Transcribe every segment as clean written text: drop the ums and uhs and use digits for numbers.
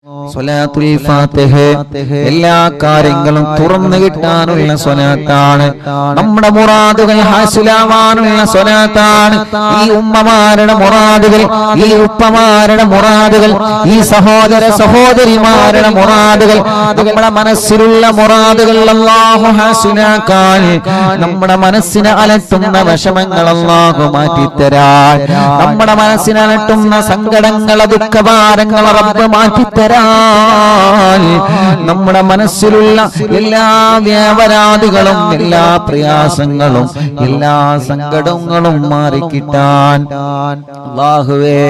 സ്വലാത്തുൽ ഫാത്തിഹ എല്ലാ കാര്യങ്ങളും തുറന്നു കിട്ടാനുള്ള സ്വലാത്താണ്. നമ്മുടെ മുറാദുകൾ ഹാസിലാവാനുള്ള സ്വലാത്താണ്. ഈ ഉമ്മമാരുടെ മുറാദുകൾ, ഈ ഉപ്പമാരുടെ മുറാദുകൾ, ഈ സഹോദര സഹോദരിമാരുടെ മുറാദുകൾ, നമ്മുടെ മനസ്സിലുള്ള മുറാദുകൾ അല്ലാഹു ഹാസിലാക്കാൻ, നമ്മുടെ മനസ്സിനെ അലട്ടുന്ന വിഷമങ്ങൾ അല്ലാഹു മാറ്റിത്തരാൻ, നമ്മുടെ മനസ്സിനെ അലട്ടുന്ന സങ്കടങ്ങൾ ദുഃഖഭാരങ്ങൾ റബ്ബ് മാറ്റിത്തരാൻ, നമ്മുടെ മനസ്സിലുള്ള എല്ലാ വ്യാപരാധികളും എല്ലാ പ്രയാസങ്ങളും എല്ലാ സങ്കടങ്ങളും മാറിക്കിട്ടാൻ അല്ലാഹുവേ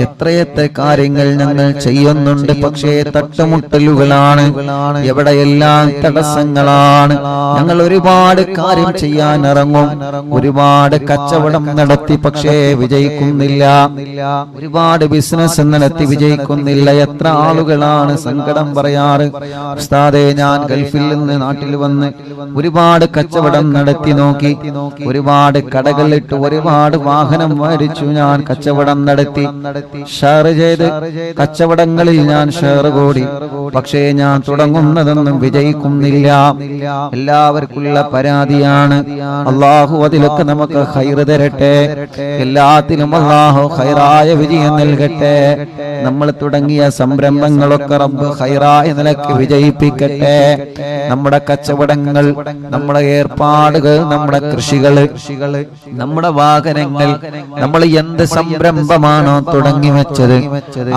എത്രയെത്ര കാര്യങ്ങൾ ഞങ്ങൾ ചെയ്യുന്നുണ്ട്. പക്ഷേ തട്ടുമുട്ടലുകളാണ്, എവിടെയെല്ലാം തടസ്സങ്ങളാണ്. ഞങ്ങൾ ഒരുപാട് കാര്യം ചെയ്യാൻ ഇറങ്ങും, ഒരുപാട് കച്ചവടം നടത്തി പക്ഷേ വിജയിക്കുന്നില്ല, ഒരുപാട് ബിസിനസ് നടത്തി വിജയിക്കുന്നില്ല. എത്ര ആളുകളാണ് സങ്കടം പറയാറ്, ഉസ്താദേ ഞാൻ ഗൾഫിൽ നിന്ന് നാട്ടിൽ വന്ന് ഒരുപാട് കച്ചവടം നടത്തി നോക്കി, ഒരുപാട് കടകളിട്ട് ഒരുപാട് വാഹനം മേടിച്ചു, ഞാൻ കച്ചവടം നടത്തി, ഷെയർ ചെയ്ത് കച്ചവടങ്ങളിൽ ഞാൻ ഷെയർ കൂടി, പക്ഷേ ഞാൻ തുടങ്ങുന്നതൊന്നും വിജയിക്കുന്നില്ല. എല്ലാവർക്കുള്ള പരാതിയാണ്. അല്ലാഹു അതിലൊക്കെ നമുക്ക് ഖൈർ തരട്ടെ, എല്ലാത്തിലും അല്ലാഹു ഖൈറായ വിജയം നൽകട്ടെ. നമ്മൾ തുടങ്ങിയ സംരംഭങ്ങളൊക്കെ റബ്ബ് ഖൈറായ നിലയ്ക്ക് വിജയിപ്പിക്കട്ടെ. നമ്മുടെ കച്ചവടങ്ങൾ, നമ്മുടെ ഏർപ്പാടുകൾ, നമ്മുടെ കൃഷികൾ, നമ്മുടെ വാഹനങ്ങൾ, നമ്മൾ എന്ത് സംരംഭമാണോ തുടങ്ങി വെച്ചത്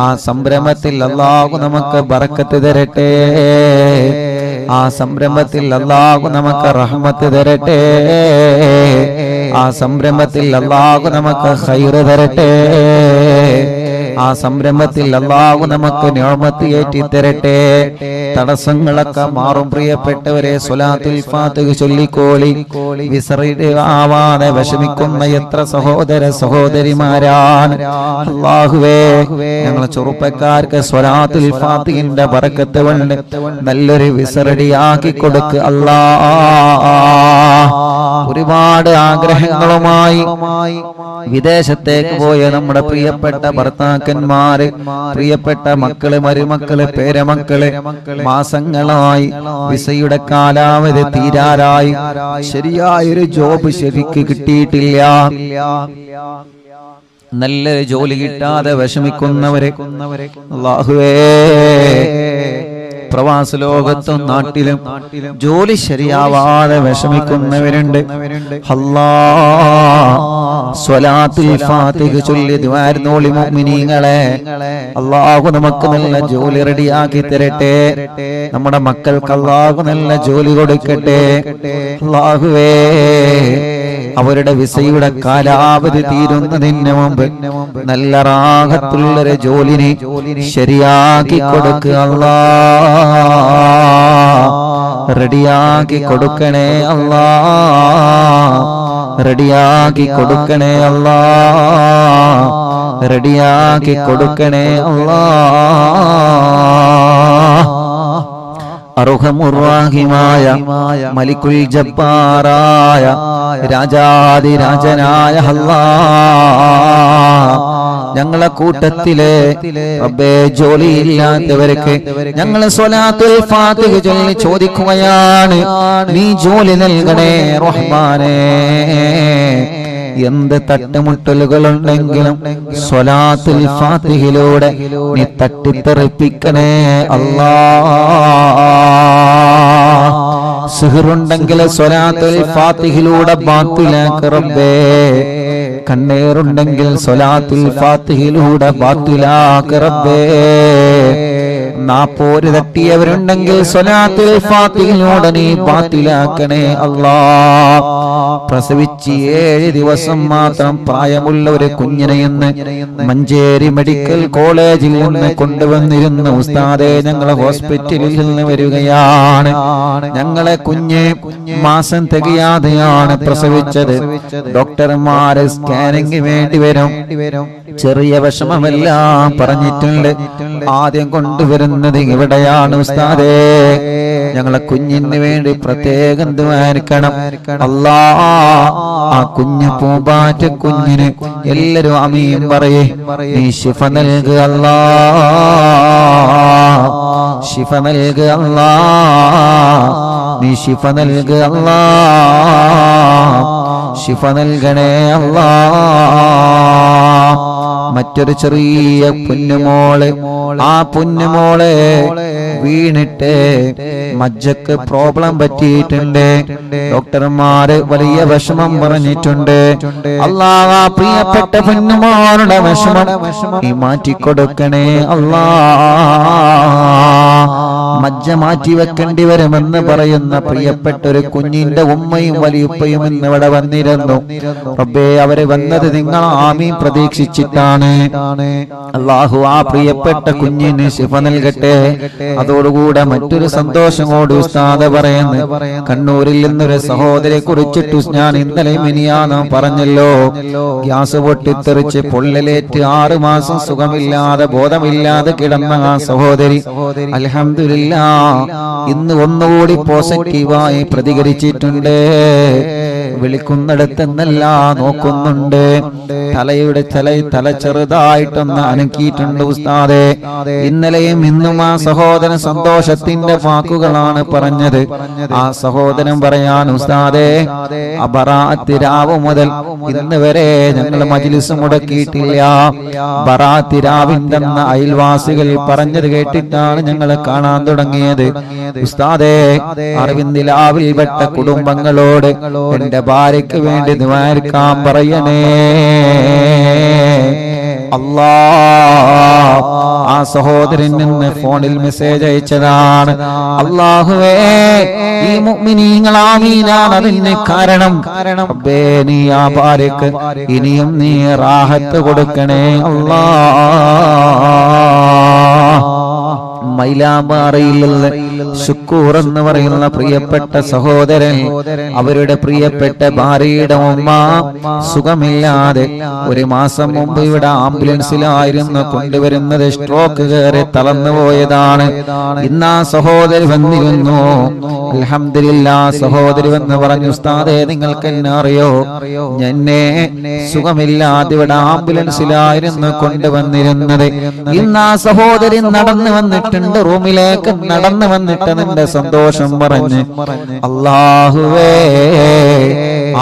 ആ സംരംഭത്തിൽ അല്ലാഹു നമുക്ക് ബറക്കത്ത് തരട്ടെ, ആ സംരംഭത്തിൽ അല്ലാഹു നമുക്ക് റഹ്മത്ത് തരട്ടെ, ആ സംരംഭത്തിൽ അല്ലാഹു നമുക്ക് ഖൈർ തരട്ടെ, ആ സംരംഭത്തിൽ അല്ലാഹു നമുക്ക് നിഅമത്ത് ഏറ്റി തരട്ടെ. തടസ്സങ്ങളൊക്കെ മാറും. പ്രിയപ്പെട്ടവരെ, സ്വലാത്തുൽ ഫാത്തിഹ ചൊല്ലിക്കോളി. വിസറിയുടെ ആവാതെ വിഷമിക്കുന്ന എത്ര സഹോദര സഹോദരിമാരാണ്. അല്ലാഹുവേ ഞങ്ങൾ ചെറുപ്പക്കാർക്ക് സ്വലാത്തുൽ ഫാത്തിഹിന്റെ ബറക്കത്ത് കൊണ്ട് നല്ലൊരു വിസറടിയാക്കി കൊടുക്ക് അല്ലാഹ്. ഒരുപാട് ആഗ്രഹങ്ങളുമായി വിദേശത്തേക്ക് പോയ നമ്മുടെ പ്രിയപ്പെട്ട ഭർത്താക്കന്മാര്, പ്രിയപ്പെട്ട മക്കള്, മരുമക്കള്, പേരമക്കള് മാസങ്ങളായി വിസയുടെ കാലാവധി തീരാറായി, ശരിയായൊരു ജോബ് ശരിക്ക് കിട്ടിയിട്ടില്ല, നല്ലൊരു ജോലി കിട്ടാതെ വിഷമിക്കുന്നവരെ അല്ലാഹുവേ, പ്രവാസ ലോകത്തും നാട്ടിലും ജോലി ശരിയാവാതെ വിഷമിക്കുന്നവരുണ്ട്. അല്ലാഹ് സ്വലാത്തുൽ ഫാത്തിഹ ചൊല്ലി ദുആർന്നോളി മുഅ്മിനീങ്ങളെ. അല്ലാഹു നമുക്ക് നല്ല ജോലി റെഡിയാക്കി തരട്ടെ, നമ്മുടെ മക്കൾക്ക് അല്ലാഹു നല്ല ജോലി കൊടുക്കട്ടെ. അല്ലാഹുവേ അവരുടെ വിസയുടെ കാലാവധി തീരുന്നതിന് മുമ്പ് നല്ല റാഹത്തുള്ളൊരു ജോലിനെ ശരിയാക്കി കൊടുക്കുക അല്ലാഹ്, റെഡിയാക്കി കൊടുക്കണേ അല്ലാഹ്, റെഡിയാക്കി കൊടുക്കണേ അല്ലാഹ്, റെഡിയാക്കി കൊടുക്കണേ അല്ലാഹ്. അർഹമുർറാഹിമായ മലിക്കുൽ ജബ്ബാറായ രാജാതിരാജനായ അല്ലാഹ്, ഞങ്ങളെ കൂട്ടത്തിലെ റബ്ബേ ജോലിയില്ലാത്തവർക്ക് ഞങ്ങൾ സ്വലാത്തുൽ ഫാത്തിഹ ചൊല്ലി ചോദിക്കുകയാണ്, നീ ജോലി നൽകണേ റഹ്മാനേ. എന്ത് തട്ടുമുട്ടലുകളുണ്ടെങ്കിലും സ്വലാത്തുൽ ഫാത്തിഹയിലൂടെ നീ തട്ടിത്തെറിപ്പിക്കണേ അല്ലാഹ്. സിഹറുണ്ടെങ്കിൽ സ്വലാത്തുൽ ഫാത്തിഹയിലൂടെ ബാത്തിലാക്ക് റബ്ബേ, കണ്ണേറുണ്ടെങ്കിൽ സ്വലാത്തുൽ ഫാത്തിഹയിലൂടെ ബാത്തിലാക്ക് റബ്ബേ, നാപ്പോര് തട്ടിയവരുണ്ടെങ്കിൽ സ്വലാത്തുൽ ഫാത്തിഹയിലൂടെ നീ ബാത്തിലാക്കണേ അല്ലാഹ്. പ്രസവിച്ച് 7 ദിവസം മാത്രം പ്രായമുള്ള ഒരു കുഞ്ഞിനെ ഇന്ന് മഞ്ചേരി മെഡിക്കൽ കോളേജിൽ നിന്ന് കൊണ്ടുവന്നിരുന്ന ഉസ്താദേ, ഞങ്ങളെ ഹോസ്പിറ്റലിൽ നിന്ന് വരികയാണ്. ഞങ്ങളെ കുഞ്ഞ് മാസം തികയാതെയാണ് പ്രസവിച്ചത്. ഡോക്ടർമാര് സ്കാനിങ് വേണ്ടി വരും, ചെറിയ വിഷമമെല്ലാം പറഞ്ഞിട്ടുണ്ട്. ആദ്യം കൊണ്ടുവരുന്നത് ഇവിടെയാണ് ഉസ്താദേ, ഞങ്ങളെ കുഞ്ഞിന് വേണ്ടി പ്രത്യേകം ദുആരിക്കണം അല്ലാഹ്. ആ കുഞ്ഞു പൂമ്പാറ്റ കുഞ്ഞിന് എല്ലാരും ആമീൻ പറയേ, നീ ശിഫ നൽകുക അല്ലാഹ്. ശിഫ നൽകുക അല്ലാഹ്, നീ ശിഫ നൽകുക അല്ലാഹ്, ശിഫ നൽകണേ അല്ലാഹ്. മറ്റൊരു ചെറിയ പൊന്നുമോള്, ആ പൊന്നുമോളെ വീണിട്ട് മജ്ജക്ക് പ്രോബ്ലം പറ്റിയിട്ടുണ്ട്. ഡോക്ടർമാര് വലിയ വിഷമം പറഞ്ഞിട്ടുണ്ട്. അല്ലാഹ് ആ പ്രിയപ്പെട്ട പൊന്നുമോളുടെ വിഷമം നീ മാറ്റിക്കൊടുക്കണേ അല്ലാഹ്. മജ്ജ മാറ്റി വെക്കേണ്ടി വരുമെന്ന് പറയുന്ന പ്രിയപ്പെട്ട ഒരു കുഞ്ഞിന്റെ ഉമ്മയും വലിയുപ്പയും ഇന്ന് ഇവിടെ വന്നിരുന്നു. റബ്ബേ, അവര് വന്നത് നിങ്ങൾ ആമീൻ പ്രതീക്ഷിച്ചിട്ടാണ്. അല്ലാഹു ആ പ്രിയപ്പെട്ട കുഞ്ഞിന് ശിഫ നൽകട്ടെ. അതോടുകൂടെ മറ്റൊരു സന്തോഷം കൂടി ഉസ്താദ് പറയുന്നു. കണ്ണൂരിൽ നിന്നൊരു സഹോദരിയെ കുറിച്ചിട്ട് ഞാൻ ഇന്നലെ മിനിയാന്ന് പറഞ്ഞല്ലോ, ഗ്യാസ് പൊട്ടിത്തെറിച്ച് പൊള്ളലേറ്റ് 6 മാസം സുഖമില്ലാതെ ബോധമില്ലാതെ കിടന്ന ആ സഹോദരി അൽഹംദുലില്ലാഹ് ഇന്ന് ഒന്നുകൂടി പോസിറ്റീവായി പ്രതികരിച്ചിട്ടുണ്ട്. വിളിക്കുന്നിടത്തെന്നല്ല നോക്കുന്നുണ്ട്. തല ചെറുതായിട്ടൊന്ന് അനക്കിയിട്ടുണ്ട് ഉസ്താദെ. ഇന്നലെയും ഇന്നും ആ സഹോദരൻ സന്തോഷത്തിന്റെ വാക്കുകളാണ് പറഞ്ഞത്. ആ സഹോദരൻ പറയാൻ ഉസ്താദെ, ബറാഅത്ത് രാവ് മുതൽ ഇന്ന് വരെ ഞങ്ങൾ മജ്ലിസ് മുടക്കിയിട്ടില്ല. ബറാഅത്ത് രാവിന്റെ അയൽവാസികൾ പറഞ്ഞത് കേട്ടിട്ടാണ് ഞങ്ങൾ കാണാൻ തുടങ്ങിയത്. ഉസ്താദെ, അറിവിന്ദിലാവിൽ പെട്ട കുടുംബങ്ങളോട് എന്റെ ഭാര്യയ്ക്ക് വേണ്ടി ദുആക്കാൻ പറയണേ അല്ലാഹ്. ആ സഹോദരൻ നിന്ന് ഫോണിൽ മെസ്സേജ് അയച്ചതാണ്. അല്ലാഹുവേ, ഈ മുഅ്മിനീങ്ങൾ ആമീനാണ് അതിന് കാരണം. റബ്ബേ, നീ ആ ഭാര്യക്ക് ഇനിയും നീ റാഹത്ത് കൊടുക്കണേ അല്ലാഹ്. മൈലാമ്പാറയിൽ ശുക്കൂർ എന്ന് പറയുന്ന പ്രിയപ്പെട്ട സഹോദരൻ, അവരുടെ പ്രിയപ്പെട്ട ഭാര്യയുടെ ഉമ്മ സുഖമില്ലാതെ 1 മാസം മുമ്പ് ഇവിടെ ആംബുലൻസിലായിരുന്നു കൊണ്ടുവരുന്നത്. സ്ട്രോക്ക് കയറി തളർന്നു പോയതാണ്. ഇന്ന് ആ സഹോദരി വന്നിരുന്നു. അൽഹംദുലില്ലാഹ്, സഹോദരി വന്ന് പറഞ്ഞു, ഉസ്താദേ, നിങ്ങൾക്ക് എന്നെ അറിയോ? എന്നെ സുഖമില്ലാതെ ഇവിടെ ആംബുലൻസിലായിരുന്നു കൊണ്ടുവന്നിരുന്നത്. ഇന്ന് ആ സഹോദരി നടന്നു വന്നിട്ടുണ്ട്, റൂമിലേക്ക് നടന്നു വന്നിട്ട് നിന്റെ സന്തോഷം പറഞ്ഞ്. അല്ലാഹുവേ,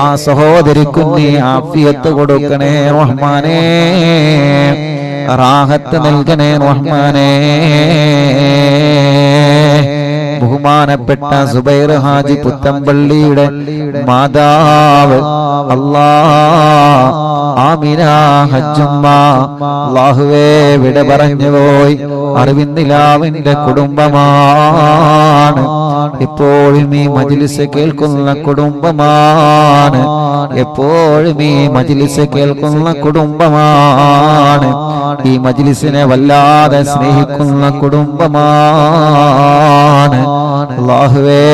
ആ സഹോദരിക്ക് നീ ആഫിയത്ത് കൊടുക്കണേ റഹ്മാനേ, റാഹത്ത് നൽകണേ റഹ്മാനേ. ബഹുമാനപ്പെട്ട സുബൈർ ഹാജി പുത്തമ്പള്ളിയുടെ മാതാവ് അല്ലാഹ് ആമിന ഹജ്ജുമ്മ അല്ലാഹുവേ വിട പറഞ്ഞു പോയി. അറിവിന്ദിലാവിന്റെ കുടുംബമാണ്, എപ്പോഴും ഈ മജ്ലിസ് കേൾക്കുന്ന കുടുംബമാണ്, എപ്പോഴും ഈ മജ്ലിസ് കേൾക്കുന്ന കുടുംബമാണ്, ഈ മജ്ലിസിനെ വല്ലാതെ സ്നേഹിക്കുന്ന കുടുംബമാണ്. അല്ലാഹുവേ,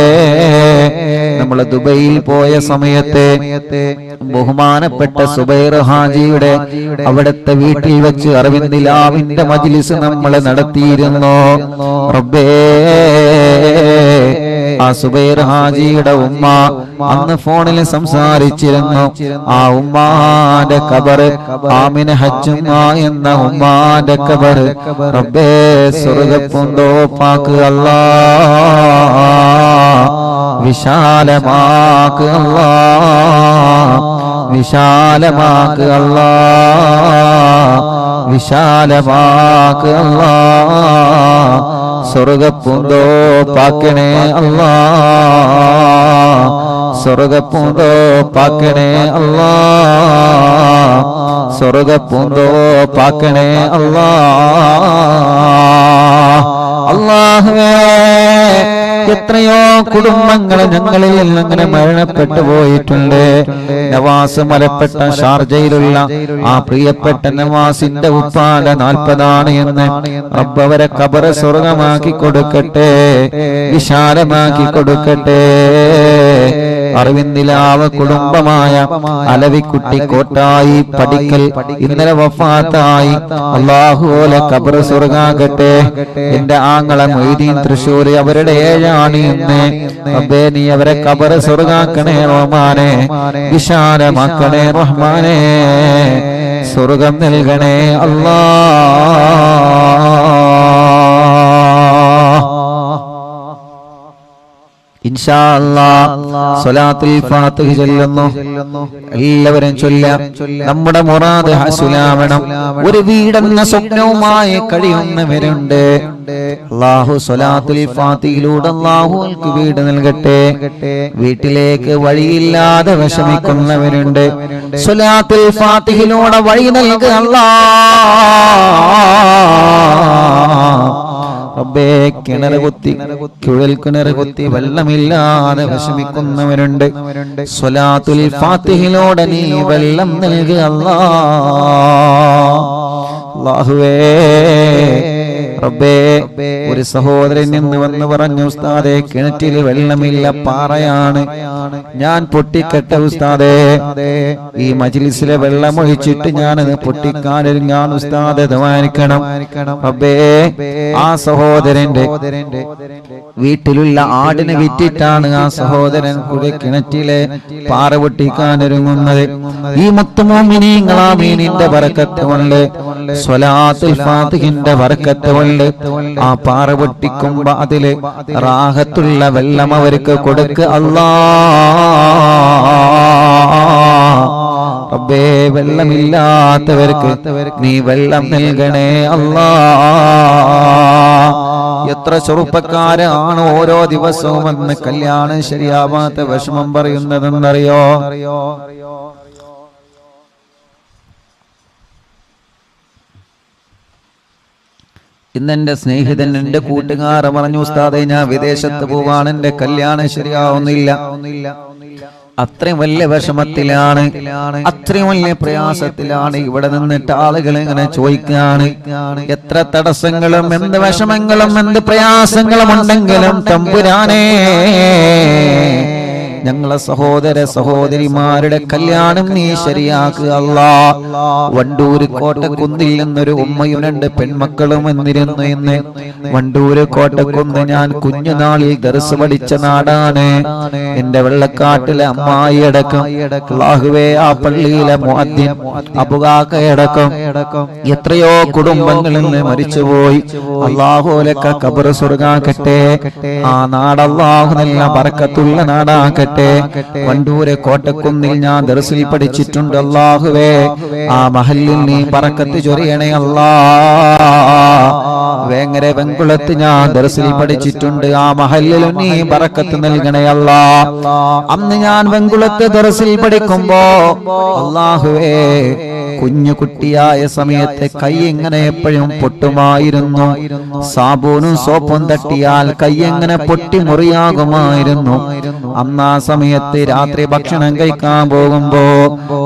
നമ്മൾ ദുബൈയിൽ പോയ സമയത്ത് ബഹുമാനപ്പെട്ട സുബൈർ ഹാജിയുടെ അവിടുത്തെ വീട്ടിൽ വെച്ച് അറിവിന്ദിലാവിന്റെ മജ്ലിസ് നമ്മൾ നടത്തിയിരുന്നു. റബ്ബേ, ആ സുബൈർ ഹാജിയുടെ ഉമ്മ അന്ന് ഫോണിൽ സംസാരിച്ചിരുന്നു. ആ ഉമ്മാന്റെ ഖബറ്, ആമിന ഹജ്ജുമ്മ എന്ന ഉമ്മാന്റെ ഖബറ് റബ്ബേ സ്വർഗ്ഗപ്പൂന്തോപ്പാക്ക് അല്ലാഹ്, വിശാലമാക്ക് അല്ലാഹ്, വിശാലമാക്ക് അല്ലാഹ്, വിശാലമാക്ക് അല്ലാഹ്, സ്വർഗ്ഗപ്പൂന്തോപ്പാക്കണേ അല്ലാഹ്, സ്വർഗ്ഗപ്പൂന്തോപ്പാക്കണേ അല്ലാഹ്, സ്വർഗ്ഗപ്പൂന്തോപ്പാക്കണേ അല്ലാഹ്. അല്ലാഹുവേ, എത്രയോ കുടുംബങ്ങൾ ഞങ്ങളിൽ അങ്ങനെ മരണപ്പെട്ടു പോയിട്ടുണ്ട്. നവാസ് മലപ്പെട്ട ഷാർജയിലുള്ള ആ പ്രിയപ്പെട്ട നവാസിന്റെ ഉപ്പാല 40 എന്ന് റബ്ബ് അവരെ ഖബർ സ്വർഗമാക്കി കൊടുക്കട്ടെ, വിശാലമാക്കി കൊടുക്കട്ടെ. അറിവിന്ദിലാവ് കുടുംബമായ അലവിക്കുട്ടി കോട്ടായി പടിക്കൽ ഇന്നലെ വഫാത്തായി. അല്ലാഹുവേ, ഖബർ സ്വർഗാകട്ടെ. എന്റെ ആങ്ങളെ മൊയ്തീൻ തൃശ്ശൂർ, അവരുടെ 7 ഇന്ന്. റബ്ബേ, നീ അവരെ ഖബർ സ്വർഗാക്കണേ റഹ്മാനേ, വിശാലമാക്കണേ റഹ്മാനേ, സ്വർഗം നൽകണേ അല്ലാഹ്. ഇൻഷാ അല്ലാഹ് സ്വലാത്തുൽ ഫാത്തിഹ ചൊല്ലുന്നു. എല്ലാവരും ചൊല്ലാം. നമ്മുടെ മുറാദ് ഹസുലാവണം. ഒരു വീടെന്ന സ്വപ്നവുമായി കഴിയുന്നവരുണ്ട്. അല്ലാഹു സ്വലാത്തുൽ ഫാത്തിഹയിലൂടെ അല്ലാഹുവിற்கு വീട് നൽകട്ടെ. വീട്ടിലേക്ക് വഴിയില്ലാതെ വിഷമിക്കുന്നവരുണ്ട്. സ്വലാത്തുൽ ഫാത്തിഹയിലൂടെ വഴി നൽകുക അല്ലാഹ്. റബ്ബേ, കിണറ് കുത്തി കുഴൽ കിണറ് കുത്തി വെള്ളമില്ലാതെ വിഷമിക്കുന്നവരുണ്ട്. സ്വലാത്തുൽ ഫാത്തിഹയിലൂടെ നീ വെള്ളം നൽകുക അല്ലാഹുവേ. റബ്ബേ, ഒരു സഹോദരൻ നിന്ന് വന്ന് പറഞ്ഞു, ഉസ്താദേ കിണറ്റിൽ വെള്ളമില്ല, പാറയാണ്, ഞാൻ പൊട്ടിക്കട്ടെ ഉസ്താദേ. ഈ മജ്ലിസിലെ വെള്ളം ഒഴിച്ചിട്ട് ഞാനത് പൊട്ടിക്കാനൊരുങ്ങാൻ ഉസ്താദേ ദുആയിരിക്കണം. റബ്ബേ, ആ സഹോദരന്റെ വീട്ടിലുള്ള ആടിനെ വിറ്റിട്ടാണ് ആ സഹോദരൻ കൂടെ കിണറ്റിലെ പാറ പൊട്ടിക്കാനൊരുങ്ങുന്നത്. ഈ മുത്തുമോമിനീങ്ങൾ ആമീനിന്റെ ബറക്കത്ത് കൊണ്ട്, സ്വലാത്തുൽ ഫാത്തിഹിന്റെ ബറക്കത്ത് കൊണ്ട് ആ പാറ പൊട്ടിക്കുമ്പോ അതില് റാഹത്തുള്ള വെള്ളം അവർക്ക് കൊടുക്കുക അല്ലാഹ്. റബ്ബേ, വെള്ളമില്ലാത്തവർക്ക് നീ വെള്ളം നൽകണേ അല്ലാഹ്. എത്ര ചെറുപ്പക്കാരാണ് ഓരോ ദിവസവും വന്ന് കല്യാണം ശരിയാവാത്ത വിഷമം പറയുന്നതെന്നറിയോ? ഇന്നെന്റെ സ്നേഹിതൻ, എന്റെ കൂട്ടുകാർ പറഞ്ഞു, ഉസ്താദേ ഞാൻ വിദേശത്ത് പോവാണ്, എന്റെ കല്യാണം ശരിയാവുന്നില്ല. അത്രയും വലിയ വിഷമത്തിലാണ്, അത്രയും വലിയ പ്രയാസത്തിലാണ്. ഇവിടെ നിന്നിട്ട് ആളുകൾ ഇങ്ങനെ ചോദിക്കാണ്, എത്ര തടസ്സങ്ങളും എന്ത് വിഷമങ്ങളും എന്ത് പ്രയാസങ്ങളും ഉണ്ടെങ്കിലും തമ്പുരാനേ, ഞങ്ങളെ സഹോദര സഹോദരിമാരുടെ കല്യാണം നീ ശരിയാക്കുക അല്ലാഹ്. വണ്ടൂര് കോട്ടക്കുന്നിൽ നിന്നൊരു ഉമ്മയും രണ്ട് പെൺമക്കളും വന്നിരുന്നു. ഇന്ന് വണ്ടൂര് കോട്ടക്കുന്ന് ഞാൻ കുഞ്ഞുനാളിൽ ദർസ് പഠിച്ച നാടാണ്. എന്റെ വെള്ളക്കാട്ടിലെ അമ്മായി അടക്കം, അല്ലാഹുവേ, ആ പള്ളിയിലെ മുഅദ്ദിൻ അബുകാക്കയടക്കം എത്രയോ കുടുംബങ്ങളിൽ നിന്ന് മരിച്ചുപോയി. അല്ലാഹുലക്ക ഖബർ സ്വർഗ്ഗാക്കട്ടെ. ആ നാട് അല്ലാഹു നല്ല ബറക്കത്തുള്ള നാടാക്കട്ടെ. വണ്ടൂര് കോട്ടക്കുന്നിൽ ഞാൻ ദർസിൽ പഠിച്ചിട്ടുണ്ട്. അല്ലാഹുവേ, ആ മഹല്ലിൽ നീ ബറക്കത്ത് ചൊരിയണേ അല്ലാഹ്. വേങ്ങര വെങ്കുളത്ത് ഞാൻ ദർസിൽ പഠിച്ചിട്ടുണ്ട്. ആ മഹല്ലിൽ നീ ബറക്കത്ത് നൽകണേ അല്ലാഹ്. അന്ന് ഞാൻ വെങ്കുളത്ത് ദർസിൽ പഠിക്കുമ്പോ അല്ലാഹുവേ, കുഞ്ഞു കുട്ടിയായ സമയത്ത് കൈ എങ്ങനെ എപ്പോഴും പൊട്ടുമായിരുന്നു. സാബൂനും സോപ്പും തട്ടിയാൽ കൈ എങ്ങനെ പൊട്ടി മുറിയാകുമായിരുന്നു. അന്ന് ആ സമയത്ത് രാത്രി ഭക്ഷണം കഴിക്കാൻ പോകുമ്പോ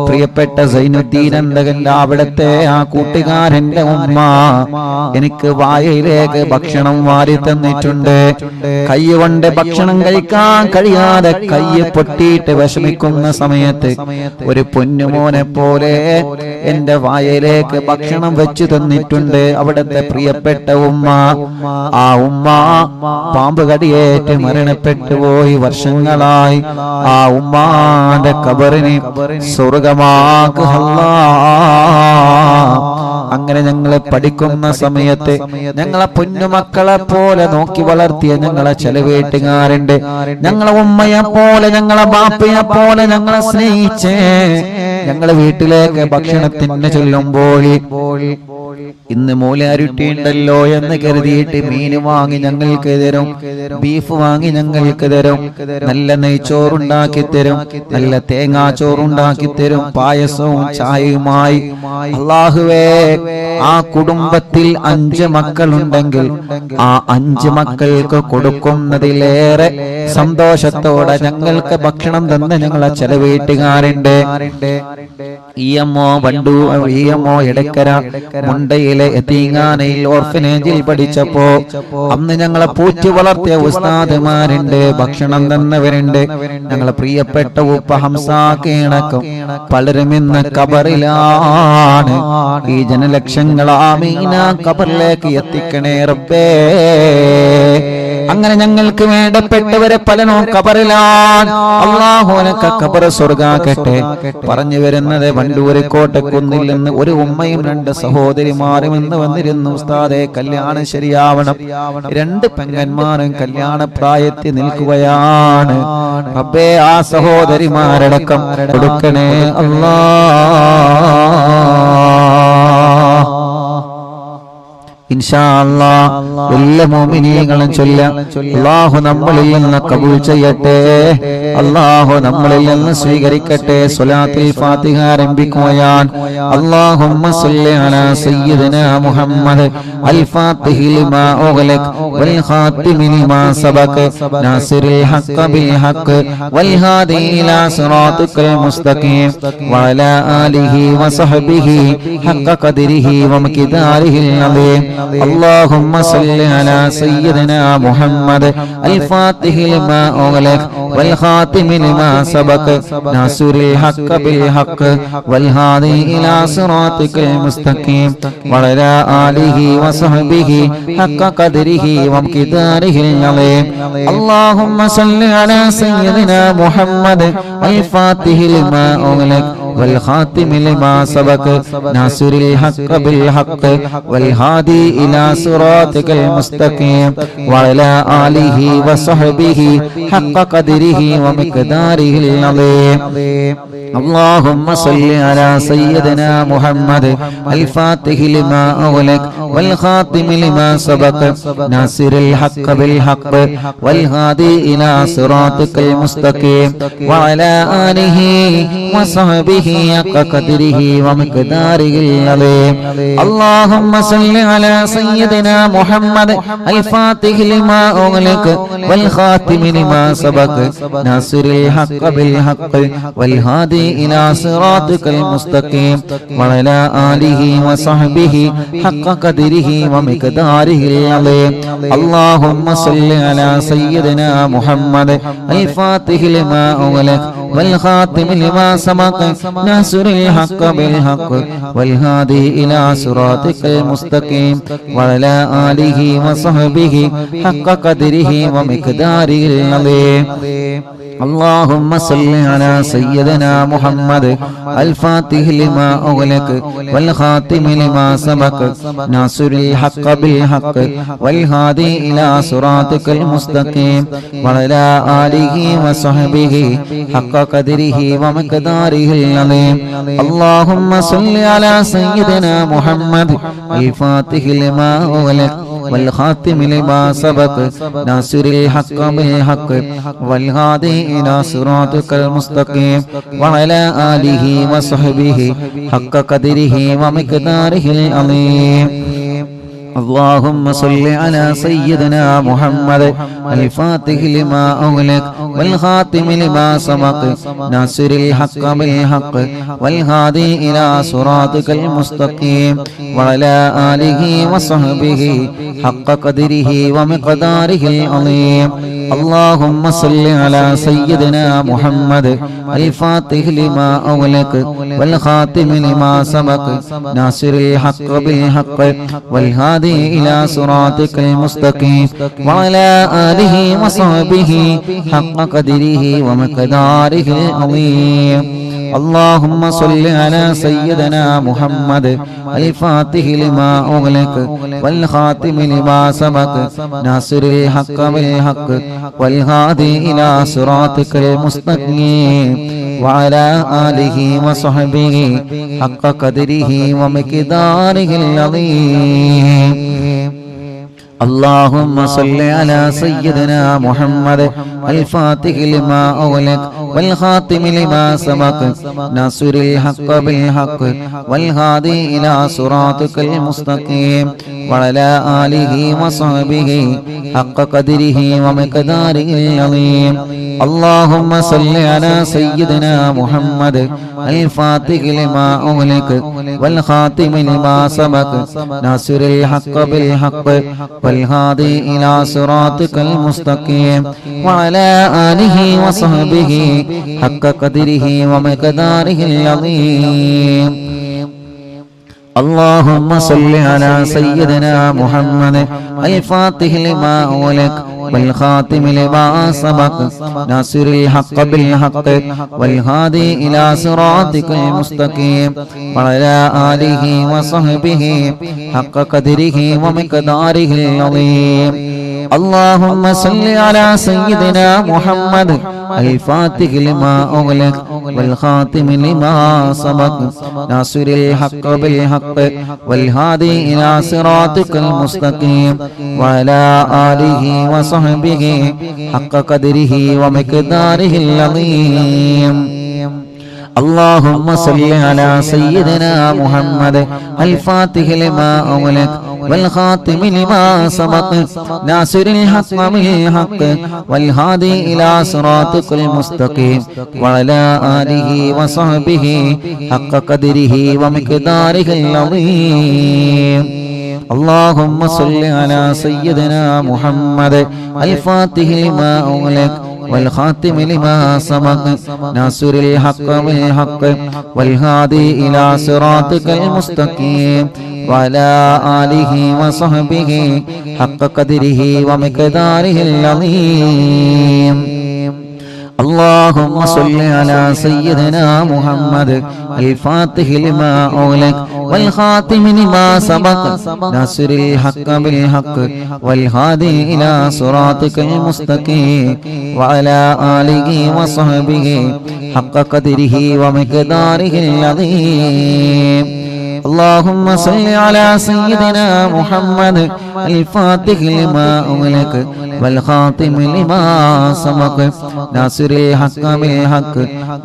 പ്രിയപ്പെട്ട സൈനുദ്ദീൻ എന്തകന്റെ അവിടത്തെ ആ കൂട്ടുകാരന്റെ ഉമ്മ എനിക്ക് വായയിലേക്ക് ഭക്ഷണം വാരി തന്നിട്ടുണ്ട്. കൈ കൊണ്ട് ഭക്ഷണം കഴിക്കാൻ കഴിയാതെ കൈ പൊട്ടിയിട്ട് വിഷമിക്കുന്ന സമയത്ത് ഒരു പൊന്നുമോനെ പോലെ എന്റെ വായയിലേക്ക് ഭക്ഷണം വെച്ചു തന്നിട്ടുണ്ട് അവിടത്തെ പ്രിയപ്പെട്ട ഉമ്മ. ആ ഉമ്മ പാമ്പ് കടിയേറ്റ് മരണപ്പെട്ടു പോയി വർഷങ്ങളായി. ആ ഉമ്മാന്റെ ഖബറിനെ സ്വർഗ്ഗമാക്കുക അല്ലാഹ്. അങ്ങനെ ഞങ്ങളെ പഠിക്കുന്ന സമയത്ത് ഞങ്ങളെ പൊന്നുമക്കളെ പോലെ നോക്കി വളർത്തിയ ഞങ്ങളെ ചില വീട്ടുകാരുണ്ട്. ഞങ്ങളെ ഉമ്മയെ പോലെ ഞങ്ങളെ ബാപ്പയെ പോലെ ഞങ്ങളെ സ്നേഹിച്ച് ഞങ്ങളെ വീട്ടിലേക്ക് ഭക്ഷണത്തിന് ചെല്ലുമ്പോൾ ഇന്ന് മൂലാരുട്ടി ഉണ്ടല്ലോ എന്ന് കരുതിയിട്ട് മീന് വാങ്ങി ഞങ്ങൾക്ക് തരും, ബീഫ് വാങ്ങി ഞങ്ങൾക്ക് തരും, നല്ല നെയ്ച്ചോറുണ്ടാക്കി തരും, നല്ല തേങ്ങാച്ചോറുണ്ടാക്കി തരും, പായസവും ചായയുമായി. അല്ലാഹുവേ, ആ കുടുംബത്തിൽ 5 മക്കളുണ്ടെങ്കിൽ ആ 5 മക്കൾക്ക് കൊടുക്കുന്നതിലേറെ സന്തോഷത്തോടെ ഞങ്ങൾക്ക് ഭക്ഷണം തന്ന് ഞങ്ങളെ ചില വീട്ടുകാരുണ്ട്. ഈയമ്മോ എടക്കര മുണ്ടയിലെ യതീംഖാനയിൽ ഓർഫനേജിൽ പഠിച്ചപ്പോ അന്ന് ഞങ്ങളെ പൂറ്റി വളർത്തിയ ഉസ്താദുമാരുണ്ട്, ഭക്ഷണം തന്നവരുണ്ട്. ഞങ്ങളെ പ്രിയപ്പെട്ട ഉപ്പ ഹംസാക്കണക്കും പലരും ഇന്ന് ഖബറിലാണ്. ഈ ജനലക്ഷങ്ങൾ ആമീന ഖബറിലേക്ക് എത്തിക്കണേ റബ്ബേ. അങ്ങനെ ഞങ്ങൾക്ക് വേണ്ടപ്പെട്ടവരെ പലനോ ഖബറിലാണ്. അല്ലാഹു അനക്ക് ഖബർ സ്വർഗ്ഗാക്കട്ടെ. പറഞ്ഞു വരുന്നത് വണ്ടൂര് കോട്ടക്കുന്നിൽ നിന്ന് ഒരു ഉമ്മയും രണ്ട് സഹോദരിമാരും ഇന്ന് വന്നിരുന്നു. ഉസ്താദേ, കല്യാണം ശരിയാവണം. രണ്ട് പെങ്ങന്മാരും കല്യാണ പ്രായത്തിൽ നിൽക്കുകയാണ്. റബ്ബേ, ആ സഹോദരിമാരടക്കം കൊടുക്കണേ അല്ലാ. ഇൻഷാ അല്ലാഹ് എല്ലാ മുഅ്മിനീങ്ങളും ചൊല്ലാം. അല്ലാഹു നമ്മളിൽ നിന്ന് കബൂൽ ചെയ്യട്ടെ. അല്ലാഹു നമ്മളിൽ നിന്ന് സ്വീകരിക്കട്ടെ. സ്വലാത്തുൽ ഫാത്തിഹ ആരംഭിക്കുകയാണ്. അല്ലാഹുമ്മ സ്വല്ലി അലാ സയ്യിദിനാ മുഹമ്മദ് അൽ ഫാത്തിഹി ലിമാ ഉഗ്ലഖ വൽ ഖാതിമി ലിമാ സബഖ നാസിറിൽ ഹഖ് ബിൽ ഹഖ് വൽ ഹാദി ഇലാ സിറാത്തിക്കൽ മുസ്തഖീം വഅലാ ആലിഹി വസഹ്ബിഹി ഹഖ് ഖദ്രിഹി വമിഖ്ദാരിഹിൽ അദീം. اللهم صل على سيدنا محمد الفاتح لما أغلق والخاتم لما سبق ناصر الحق بالحق والهادي إلى صراطك المستقيم وعلى آله وصحبه حق قدره ومقداره العظيم. اللهم صل على سيدنا محمد الفاتح لما أغلق والخاتم لما سبق ناصر الحق بالحق والهادي إلى صراطك المستقيم وعلى آله وصحبه حق قدره ومقداره العظيم. اللهم صل على سيدنا محمد الفاتح لما أغلق والخاتم لما سبق ناصر الحق بالحق والهادي إلى صراطك المستقيم وعلى آله وصحبه حق قدره ومقداره العظيم. اللهم صل على سيدنا محمد الفاتح لما أغلق والخاتم لما سبق ناصر الحق بالحق والهادي إلى صراطك المستقيم وعلى آله وصحبه حق قدره ومقداره العظيم. اللهم صل على سيدنا محمد الفاتح لما أغلق والخاتم لما سبق ناصر الحق بالحق والهادي إلى صراطك المستقيم وعلى آله وصحبه حق قدره ومقداره العظيم. اللهم صل على سيدنا محمد الفاتح لما أغلق والخاتم لما سبق ناصر الحق بالحق والهادي إلى صراطك المستقيم وعلى آله وصحبه حق قدره ومقداره العظيم. اللهم صل على سيدنا محمد الفاتح لما أغلق والخاتم لما سبق ناصر الحق بالحق والهادي إلى صراطك المستقيم وعلى آله وصحبه حق قدره ومقداره العظيم. اللهم صل على سيدنا محمد الفاتح لما أغلق والخاتم لما سبق ناصر الحق بالحق والهادي إلى صراطك المستقيم وعلى آله وصحبه حق قدره ومقداره العظيم. اللهم صل على سيدنا محمد الفاتح لما أغلق والخاتم لما سبق ناصر الحق بالحق والهادي إلى صراطك المستقيم وعلى آله وصحبه حق قدره ومقداره العظيم. اللهم صل على سيدنا محمد الفاتح لما أغلق والخاتم لما سبق ناصر الحق بالحق والهادي إلى صراطك المستقيم وعلى آله وصحبه حق قدره ومقداره العظيم. اللهم صل على سيدنا محمد الفاتح لما أغلق والخاتم لما سبق ناصر الحق بالحق والهادي إلى صراطك المستقيم وعلى آله وصحبه حق قدره ومقداره العظيم. اللهم صل على سيدنا محمد الفاتح لما أغلق والخاتم لما سبق ناصر الحق بالحق والهادي إلى صراطك المستقيم وعلى آله وصحبه حق قدره ومقداره العظيم. اللهم صل على سيدنا محمد الفاتح لما أغلق والخاتم لما سبق ناصر الحق بالحق والهادي إلى صراطك المستقيم وعلى آله وصحبه حق قدره ومقداره العظيم اللهم صل على سيدنا محمد الفاتح لما أغلق والخاتم لما سبق ناصر الحق بالحق والهادي إلى صراطك المستقيم وعلى آله وصحبه حق قدره ومقداره العظيم اللهم صل على سيدنا محمد الفاتح لما أغلق والخاتم لما سبق ناصر الحق بالحق والهادي إلى صراطك المستقيم وعلى آله وصحبه حق قدره ومقداره العظيم اللهم صل على سيدنا محمد الفاتح لما أغلق والخاتم لما سبق ناصر الحق بالحق والهادي إلى صراطك المستقيم وعلى آله وصحبه حق قدره ومقداره العظيم اللهم صل على سيدنا محمد الفاتح لما أغلق والخاتم لما سبق ناصر الحق بالحق والهادي إلى صراطك المستقيم وعلى آله وصحبه حق قدره ومقداره العظيم اللهم صل على سيدنا محمد الفاتح لما أغلق والخاتم لما سبق ناصر الحق بالحق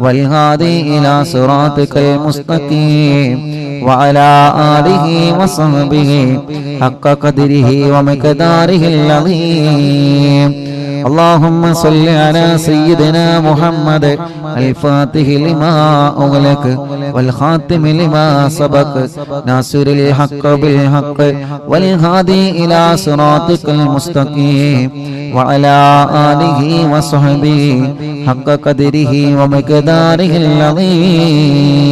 والهادي إلى صراطك المستقيم وعلى آله وصحبه حق قدره ومقداره العظيم اللهم صل على سيدنا محمد الفاتح لما أغلق والخاتم لما سبق ناصر الحق بالحق والهادي إلى صراطك المستقيم وعلى آله وصحبه حق قدره ومقداره العظيم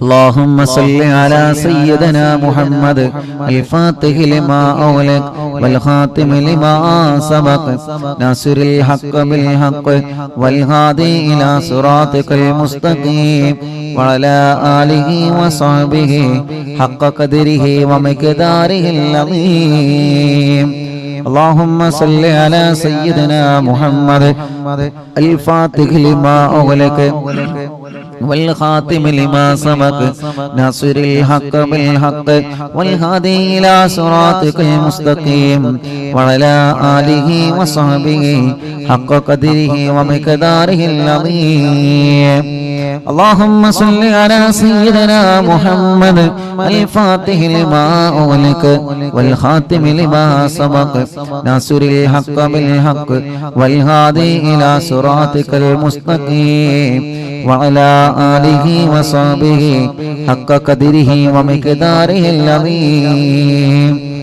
اللهم صل على سيدنا محمد الفاتح لما أغلق والخاتم لما سبق ناصر الحق بالحق والهادي إلى صراطك المستقيم وعلى آله وصحبه حق قدره ومقداره العظيم اللهم صل على سيدنا محمد الفاتح لما أغلق والخاتم لما سبق ناصر الحق بالحق والهادي إلى صراطك المستقيم وعلى آله وصحبه حق قدره ومقداره العظيم اللهم صل على سيدنا محمد الفاتح لما أغلق والخاتم لما سبق ناصر الحق بالحق والهادي إلى صراطك المستقيم وعلى آله وصحبه حق قدره ومقداره العظيم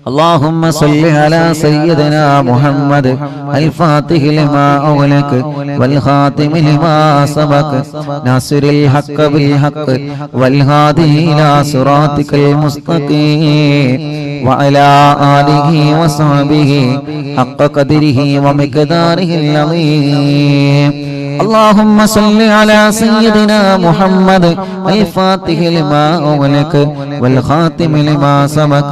اللهم صل على سيدنا محمد الفاتح لما أغلق والخاتم لما سبق ناصر الحق بالحق والهادي إلى صراطك المستقيم وعلى آله وصحبه حق قدره ومقداره العظيم اللهم صل على سيدنا محمد الفاتح لما أغلق والخاتم لما سبق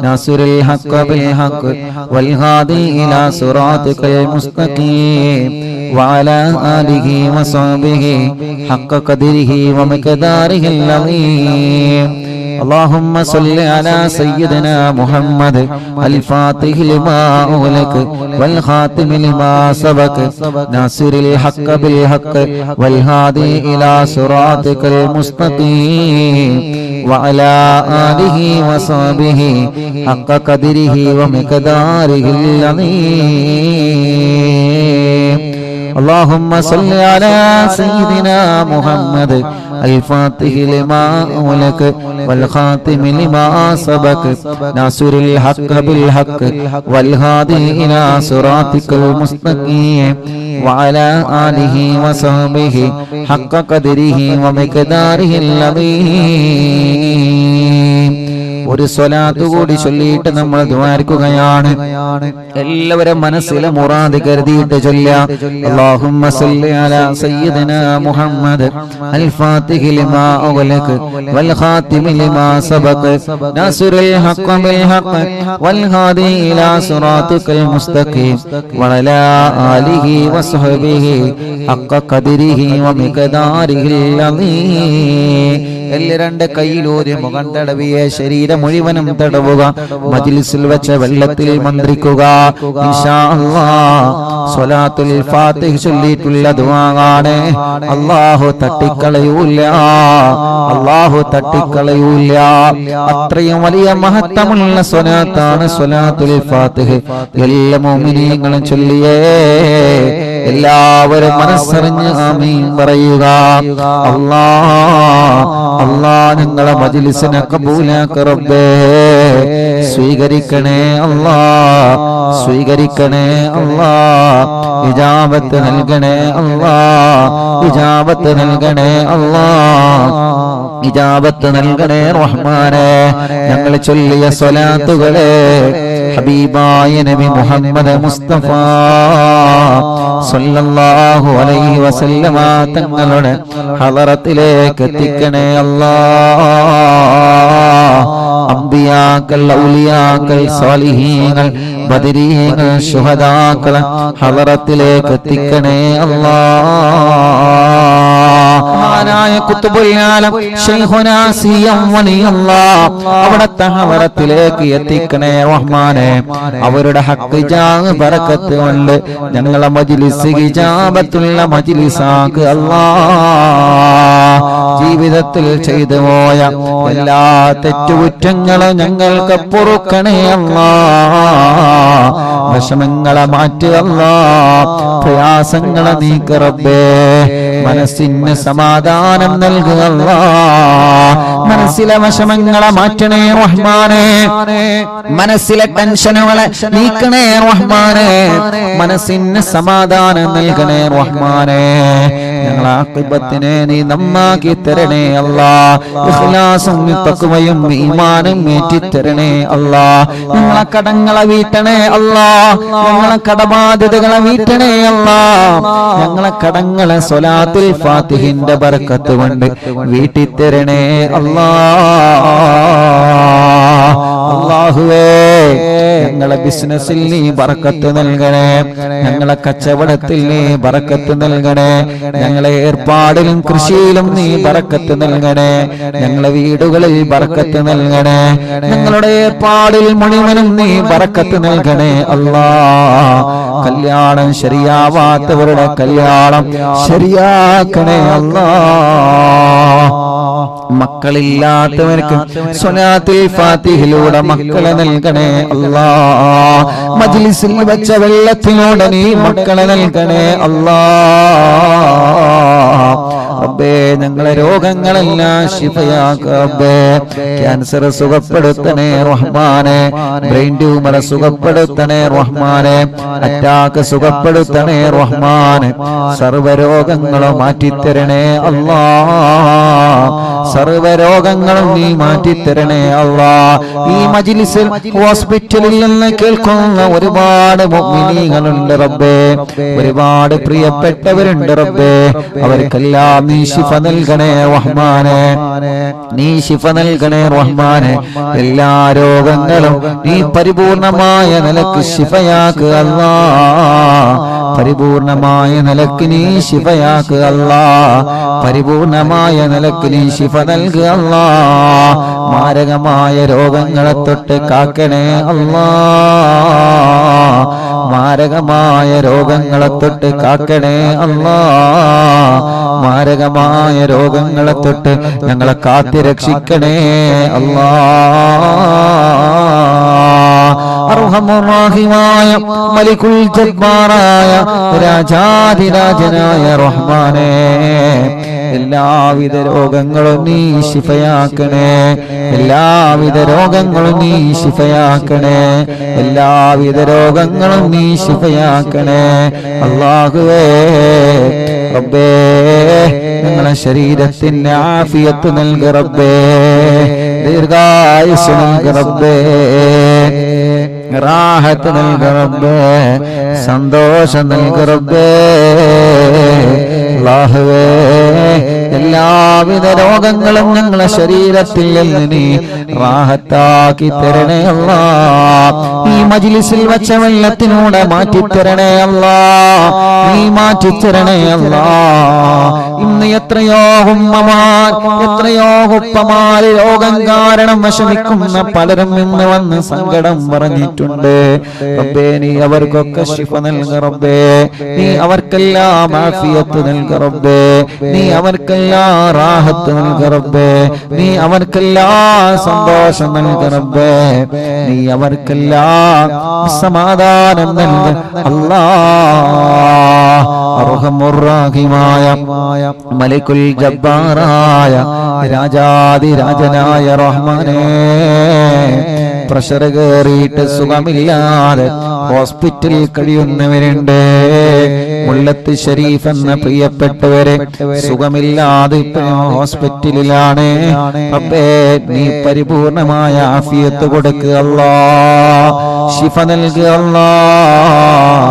ناصر الحق بالحق والهادي إلى صراطك المستقيم وعلى آله وصحبه حق قدره ومقداره العظيم اللهم صل على سيدنا محمد الفاتح لما أغلق والخاتم لما سبق ناصر الحق بالحق والهادي إلى صراطك المستقيم وعلى آله وصحبه حق قدره ومقداره العظيم اللهم صل على سيدنا محمد الفاتح لما أغلق والخاتم لما سبق ناصر الحق بالحق والهادي إلى صراطك المستقيم وعلى آله وصحبه حق قدره ومقداره العظيم. ഒരു സ്വലാത്ത് കൂടി ചൊല്ലിയിട്ട് നമ്മൾ ദുആർക്കുകയാണ്. എല്ലാവരും മനസ്സിലെ മുറാദ് കരുതിയിട്ട് ചൊല്ലാം. അല്ലാഹുമ്മ സല്ലി അലാ സയ്യിദിനാ മുഹമ്മദ് അൽ ഫാത്തിഹി ലിമാ ഉഗ്ലിഖ വൽ ഖാതിമി ലിമാ സബഖ നാസിറുൽ ഹഖ് ബിൽ ഹഖ് വൽ ഹാദി ഇലാ സിറാത്തിക്കൽ മുസ്തഖീം വഅലാ ആലിഹി വസ്ഹബിഹി ഹഖ ഖദരിഹി വമിഖദാരിഹിൽ അളീം. രണ്ട് കൈയിലൂരി മുഖം തടവിയെ ശരീരം മുഴുവനും തടവുക. മജ്ലിസിൽ വെച്ച വെള്ളത്തിൽ മന്ത്രിക്കുക. ഇൻഷാ അല്ലാഹ് സ്വലാത്തുൽ ഫാത്തിഹ ചൊല്ലിയിട്ടുള്ള ദുആയാണ്. അല്ലാഹു തട്ടിക്കളയൂല, അല്ലാഹു തട്ടിക്കളയൂല. അത്രയും വലിയ മഹത്വമുള്ള സ്വലാത്താണ് സ്വലാത്തുൽ ഫാത്തിഹ. എല്ലാ മുഅ്മിനീങ്ങളും ചൊല്ലിയേ. എല്ലാവരും മനസ്സറിഞ്ഞ് ആമീൻ പറയുക. അല്ലാഹ് ഞങ്ങളെ മജ്ലിസിനെ കബൂലാക്ക റബ്ബേ. സ്വീകരിക്കണേ അല്ലാഹ്, സ്വീകരിക്കണേ അല്ലാഹ്. ഇജാബത്ത് നൽകണേ അല്ലാഹ്, ഇജാബത്ത് നൽകണേ അല്ലാഹ്, ഇജാബത്ത് നൽകണേ റഹ്മാനേ. ഞങ്ങൾ ചൊല്ലിയ സ്വലാത്തുകളെ ഹബീബായ നബി മുഹമ്മദ് മുസ്തഫ സല്ലല്ലാഹു അലൈഹി വസല്ലമ തങ്ങളുടെ ഹളറത്തിലേക്ക് എത്തിക്കണേ അല്ലാഹ്. അംബിയാക്കൾ, ഔലിയാക്കൾ, സാലിഹീങ്ങൾ, ബദരീങ്ങൾ, ശുഹദാക്കൾ ഹളറത്തിലേക്ക് എത്തിക്കണേ അല്ലാഹ്. മഹാനായ ഖുത്ബുൽ ആലം ശൈഖുനാ സിയം വലിയല്ലാഹ് അവിടുത്തെ ഹളറത്തിലേക്ക് എത്തിക്കണേ റഹ്മാനേ. അവരുടെ ഹഖ് ജാഹ് ബറക്കത്ത് കൊണ്ട് ഞങ്ങളെ മജ്ലിസ് ഇജാബത്തുള്ള മജ്ലിസാക്ക് അല്ലാഹ്. ജീവിതത്തിൽ ചെയ്തു പോയ എല്ലാ തെറ്റുകുറ്റങ്ങളും ഞങ്ങൾക്ക് പൊറുക്കണേ അല്ലാഹ്. വിഷമങ്ങളെ മാറ്റി അല്ലാഹ്, പ്രയാസങ്ങളെ നീക്ക റബ്ബേ. മനസ്സിന് സമാധാനം നൽകുക അല്ലാഹ്. മനസ്സിലെ വിഷമങ്ങളെ മാറ്റണേ റഹ്മാനേ. മനസ്സിലെ ടെൻഷനുകളെ നീക്കണേ റഹ്മാനേ. മനസ്സിന് സമാധാനം നൽകണേ റഹ്മാനേ. ഞങ്ങളെ ആഖിബത്തിനെ നീ നന്നാക്കി തരണേ അല്ലാഹ്. ഇഖ്ലാസും തഖ്വയും ഈമാനും ഏറ്റിത്തരണേ അല്ലാഹ്. ഞങ്ങളെ കടങ്ങളെ വീട്ടണേ അല്ലാഹ്. ഞങ്ങളെ കടബാധ്യതകളെ വീട്ടണേ അല്ലാഹ്. ഞങ്ങളെ കടങ്ങളെ സ്വലാത്തുൽ ഫാത്തിഹിന്റെ ബർക്കത്ത് കൊണ്ട് വീട്ടിത്തരണേ അല്ലാഹ്. അല്ലാഹുവേ ഞങ്ങളെ ബിസിനസ്സിൽ നീ ബർക്കത്ത് നൽകണേ. ഞങ്ങളെ കച്ചവടത്തിൽ നീ ബർക്കത്ത് നൽകണേ. ഞങ്ങളെ ഏർപ്പാടിലും കൃഷിയിലും നീ ബർക്കത്ത് നൽകണേ. ഞങ്ങളെ വീടുകളിൽ ബർക്കത്ത് നൽകണേ. ഞങ്ങളുടെ ഏർപ്പാടിൽ മുഴുവനും നീ ബർക്കത്ത് നൽകണേ അല്ലാഹ്. കല്യാണം ശരിയാവാത്തവരുടെ കല്യാണം ശരിയാക്കണേ അല്ലാഹ്. മക്കളില്ലാത്തവർക്ക് സ്വലാത്തുൽ ഫാത്തിഹിലൂടെ മക്കളെ നൽകണേ അല്ലാഹ്. മജ്ലിസിൽ വെച്ച വെള്ളത്തിലൂടെ നീ മക്കളെ നൽകണേ അല്ലാഹ്. റബ്ബേ ഞങ്ങളെ രോഗങ്ങളെല്ലാം ശിഫയാക്ക റബ്ബേ. ക്യാൻസർ സുഖപ്പെടുത്തണേ റഹ്മാനേ. ബ്രെയിൻ ട്യൂമർ സുഖപ്പെടുത്തണേ റഹ്മാനേ. അറ്റാക്ക് സുഖപ്പെടുത്തണേ റഹ്മാനേ. സർവ്വരോഗങ്ങളും മാറ്റിത്തരണേ അല്ലാഹ്. സർവ്വരോഗങ്ങളും നീ മാറ്റിത്തരണേ അല്ലാഹ്. ഈ മജ്ലിസിൽ ഹോസ്പിറ്റലിൽ നിന്ന് കേൾക്കുന്ന ഒരുപാട് മുഅ്മിനീങ്ങളുണ്ട് റബ്ബേ. ഒരുപാട് പ്രിയപ്പെട്ടവരുണ്ട് റബ്ബേ. അവർക്കെല്ലാം നീ ശിഫ നൽകണേ റഹ്മാനേ. നീ ശിഫ നൽകണേ റഹ്മാനേ. എല്ലാ രോഗങ്ങളും നീ പരിപൂർണമായ നിലക്ക് ശിഫയാക്കുക അല്ലാഹ്. പരിപൂർണമായ നിലക്ക് നീ ശിഫയാക്കുക അല്ലാഹ്. പരിപൂർണമായ നിലക്ക് നീ ശിഫ നൽകുക അല്ലാഹ്. മാരകമായ രോഗങ്ങളെ തൊട്ട് കാക്കണേ അല്ലാഹ്. മാരകമായ രോഗങ്ങളെ തൊട്ട് കാക്കണേ അല്ലാഹ്. മാരകമായ രോഗങ്ങളെ തൊട്ട് ഞങ്ങളെ കാത്തിരക്ഷിക്കണേ അല്ലാഹ്. അർഹമുർ-റഹീമായ മലികുൽ ജബ്ബാറായ രാജാധിരാജനായ റഹ്മാനേ, എല്ലാവിധ രോഗങ്ങളും നീ ശിഫയാക്കണേ, എല്ലാവിധ രോഗങ്ങളും നീ ശിഫയാക്കണേ, എല്ലാവിധ രോഗങ്ങളും നീ ശിഫയാക്കണേ. അല്ലാഹുവേ റബ്ബേ ഞങ്ങളുടെ ശരീരത്തിന് ആഫിയത്ത് നൽകി റബ്ബേ, ദീർഘായുസ്സ് നൽകി റബ്ബേ, റാഹത്ത് നൽകി റബ്ബേ, സന്തോഷം നൽകി റബ്ബേ. അല്ലാഹുവേ എല്ലാവിധ രോഗങ്ങളും ഞങ്ങളുടെ ശരീരത്തിൽ നിന്ന് നീ റാഹത്താക്കി തരണേ അല്ലാഹ്. ഈ മജ്ലിസിൽ വച്ച വെള്ളത്തിലൂടെ മാറ്റിത്തരണേ അല്ലാഹ്, നീ മാറ്റിത്തരണേ അല്ലാഹ്. ഇന്ന് എത്രയോ ഉമ്മമാർ, എത്രയോ ഉപ്പമാര് രോഗം കാരണം വിഷമിക്കുന്ന പലരും ഇന്ന് വന്ന് സങ്കടം പറഞ്ഞിട്ടുണ്ട്. റബ്ബേ നീ അവർക്കൊക്കെ ശിഫ നൽകി റബ്ബേ, നീ അവർക്കെല്ലാം ആഫിയത്ത് നൽകി റബ്ബേ, നീ അവർക്കെല്ലാം റാഹത്ത് നൽകി റബ്ബേ, നീ അവർക്കെല്ലാം സന്തോഷം നൽകി റബ്ബേ, നീ അവർക്കെല്ലാം സമാധാനം നൽകി അല്ലാഹ്. അർഹമുർ റഹീമായ മലിക്കുൽ ജബ്ബാറായ രാജാതിരാജനായ റഹ്മാനേ, പ്രഷർ കയറിയിട്ട് സുഖമില്ലാതെ ഹോസ്പിറ്റലിൽ കഴിയുന്നവരുണ്ട്. മുല്ലത്ത് ഷരീഫ് എന്ന പ്രിയപ്പെട്ടവരെ സുഖമില്ലാതെ ഇപ്പോഴും ഹോസ്പിറ്റലിലാണ്. റബ്ബേ നീ പരിപൂർണമായ ആഫിയത്ത് കൊടുക്കുക അല്ലാഹ്, ശിഫ നൽകുക അല്ലാഹ്,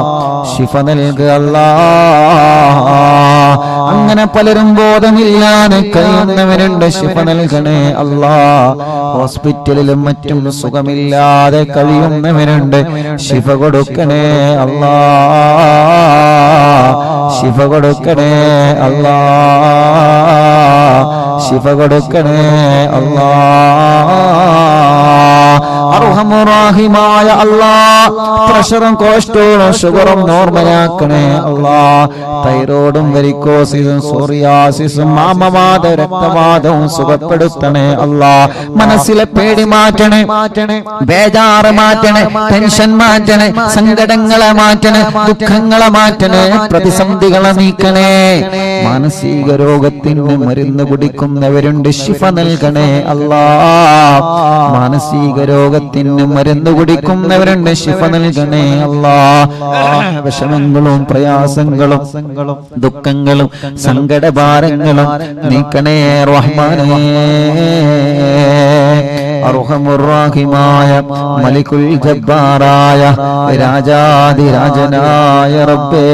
ശിഫ നൽകുക അല്ലാഹ്. അങ്ങനെ പലരും ബോധമില്ലാതെ കഴിയുന്നവരുണ്ട്, ശിഫ നൽകണേ അല്ലാഹ്. ഹോസ്പിറ്റലിലും മറ്റും സുഖമില്ലാതെ കഴിയുന്നവരുണ്ട്, ശിഫ കൊടുക്കണേ അല്ലാഹ്, ശിഫ കൊടുക്കണേ അല്ലാഹ്, ശിഫ കൊടുക്കണേ അല്ലാഹ്. അർഹമുർ റഹീമായ അല്ലാഹ് പ്രഷറും കൊളസ്ട്രോളും ഷുഗറും നോർമലാക്കണേ അല്ലാഹ്. തൈറോയിഡും വെരിക്കോസിസും സോറിയാസിസും മാമവാദ രക്തവാദവും സുഖപ്പെടുത്തണേ അല്ലാഹ്. മനസ്സിലെ പേടി മാറ്റണേ, ബേജാറ് മാറ്റണേ, ടെൻഷൻ മാറ്റണേ, സങ്കടങ്ങളെ മാറ്റണേ, ദുഃഖങ്ങളെ മാറ്റണേ, പ്രതിസന്ധികളെ നീക്കണേ. മാനസിക രോഗത്തിന് മരുന്ന് കുടിക്കുന്നവരുണ്ട്, ശിഫ നൽകണേ അല്ലാഹ്. മാനസിക രോഗത്തിന് മരുന്ന് കുടിക്കുന്നവരുണ്ട്, ശിഫ നൽകണേ അല്ലാഹ്. വിഷമങ്ങളും പ്രയാസങ്ങളും ദുഃഖങ്ങളും സങ്കടഭാരങ്ങളും നീക്കണേ റഹ്മാനേ. അർഹമുർ റഹീമായ മലിക്കുൽ ജബ്ബാറായ രാജാതിരാജനായ റബ്ബേ,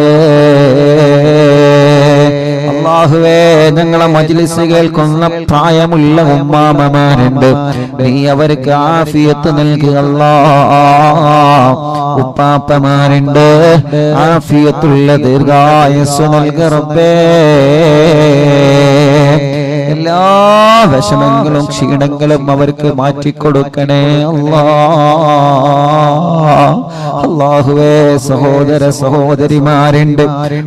അല്ലാഹുവേ ഞങ്ങളെ മജ്ലിസ് കേൾക്കുന്ന പ്രായമുള്ള ഉമ്മാമമാരുണ്ട്, നീ അവർക്ക് ആഫിയത്ത് നൽകുക അല്ലാഹ്. ഉപ്പാപ്പമാരുണ്ട്, ആഫിയത്തുള്ള ദീർഘായുസ്സ് നൽകുക റബ്ബേ. എല്ലാ വിഷമങ്ങളും ക്ഷീണങ്ങളും അവർക്ക് മാറ്റിക്കൊടുക്കണേ അല്ലാഹ്. അല്ലാഹുവേ സഹോദര സഹോദരിമാരുണ്ട്,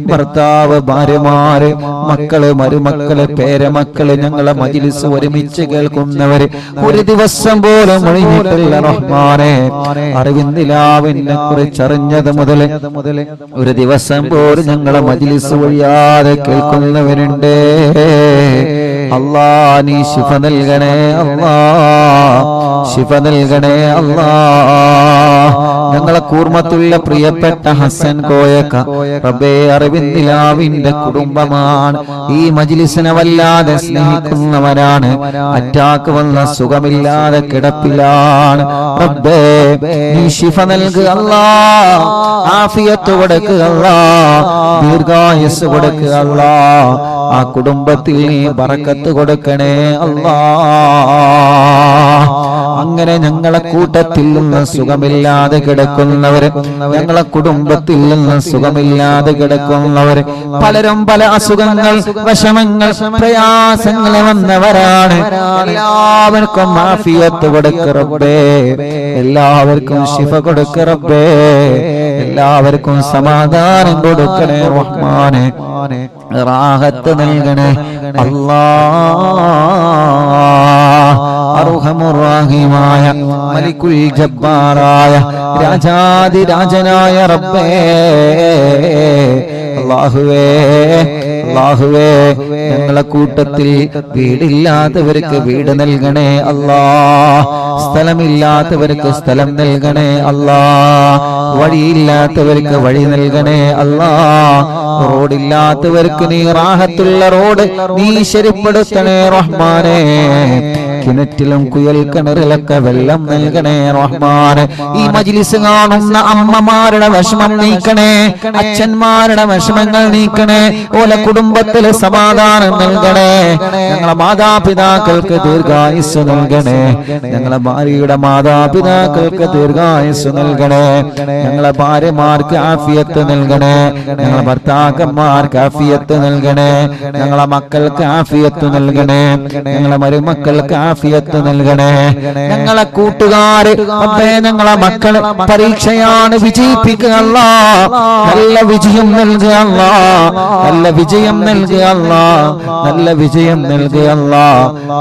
ഭർത്താവ് ഭാര്യമാര്, മക്കള് മരുമക്കള് പേരമക്കള്, ഞങ്ങളെ മജ്ലിസ് ഒരുമിച്ച് കേൾക്കുന്നവര് ഒരു ദിവസം പോലും ഒഴിഞ്ഞിട്ടില്ല റഹ്മാനേ. അറിവിന്ദിലാവിനെ കുറിച്ചറിഞ്ഞത് മുതൽ ഒരു ദിവസം പോലും ഞങ്ങളെ മജ്ലിസ് ഒഴിയാതെ കേൾക്കുന്നവരുണ്ട്. അല്ലാഹ് നീ ശിഫ നൽകണേ അല്ലാഹ്, ശിഫ നൽകണേ അല്ലാഹ്. ഞങ്ങളെ കൂർമ്മത്തുള്ള പ്രിയപ്പെട്ട ഹസൻ കോയക്ക റബ്ബേ അറിവിന്ദിലാവിന്റെ കുടുംബമാണ്, ഈ മജ്ലിസിനെ വല്ലാതെ സ്നേഹിക്കുന്നവരാണ്. അറ്റാക്ക് വന്ന സുഖമില്ലാതെ കിടപ്പിലാണ്. റബ്ബേ നീ ശിഫ നൽകുക അല്ലാഹ്, ആഫിയത്ത് കൊടുക്കുക അല്ലാഹ്, ദീർഘായുസ്സ് കൊടുക്കുക അല്ലാഹ്. ആ കുടുംബത്തിൽ നീ ബറക്കത്ത് കൊടുക്കണേ അല്ലാഹ്. അങ്ങനെ ഞങ്ങളെ കൂട്ടത്തിൽ നിന്ന് സുഖമില്ലാതെ കിടക്കുന്നവര്, ഞങ്ങളെ കുടുംബത്തിൽ നിന്ന് സുഖമില്ലാതെ കിടക്കുന്നവര്, പലരും പല അസുഖങ്ങൾ, വിഷമങ്ങൾ, പ്രയാസങ്ങൾ വന്നവരാണ്. എല്ലാവർക്കും ആഫിയത്ത് കൊടുക്ക റബ്ബേ, എല്ലാവർക്കും ശിഫ കൊടുക്ക റബ്ബേ, എല്ലാവർക്കും സമാധാനം കൊടുക്കണേ റഹ്മാനേ. റാഹത്ത് നൽകണേ അല്ലാഹ്. അർഹമുർ റഹീമായ മലിക്കുൽ ജബ്ബാറായ രാജാതിരാജനായ റബ്ബേ, അല്ലാഹുവേ അല്ലാഹുവേ ഞങ്ങളെ കൂട്ടത്തിൽ വീടില്ലാത്തവർക്ക് വീട് നൽകണേ അല്ലാ, സ്ഥലമില്ലാത്തവർക്ക് സ്ഥലം നൽകണേ അല്ലാ, വഴിയില്ലാത്തവർക്ക് വഴി നൽകണേ അല്ലാ, റോഡില്ലാത്തവർക്ക് നീ റാഹത്തുള്ള റോഡ് നീ ശരിപ്പെടുത്തണേ റഹ്മാനേ, കിണറ്റിലും കുയൽ കിണറിലൊക്കെ വെള്ളം നൽകണേ റഹ്മാനെ. ഈ മജ്ലിസ് കാണുന്ന അമ്മമാരുടെ വിഷമം നീക്കണേ, അച്ഛന്മാരുടെ വിഷമങ്ങൾ നീക്കണേ, ഓലെ കുടുംബത്തിൽ സമാധാനം നൽകണേ. ഞങ്ങളെ മാതാപിതാക്കൾക്ക് ദീർഘായുസ് നൽകണേ, ഞങ്ങളെ ഭാര്യയുടെ മാതാപിതാക്കൾക്ക് ദീർഘായുസ് നൽകണേ, ഞങ്ങളെ ഭാര്യമാർക്ക് ആഫിയത്ത് നൽകണേ, ഞങ്ങളെ ഭർത്താക്കന്മാർക്ക് ആഫിയത്ത് നൽകണേ, ഞങ്ങളെ മക്കൾക്ക് ആഫിയത്ത് നൽകണേ, ഞങ്ങളെ മരുമക്കൾക്ക് ആഫിയത്ത് നൽകണേ. ഞങ്ങളെ കൂട്ടുകാര് ഞങ്ങളെ മക്കള് പരീക്ഷയാണ് വിജയിപ്പിക്കുക അല്ലാ, നല്ല വിജയം നൽകുക അല്ലാ, നല്ല വിജയം നൽകുക അല്ലാ, നല്ല വിജയം നൽകുക അല്ലാ,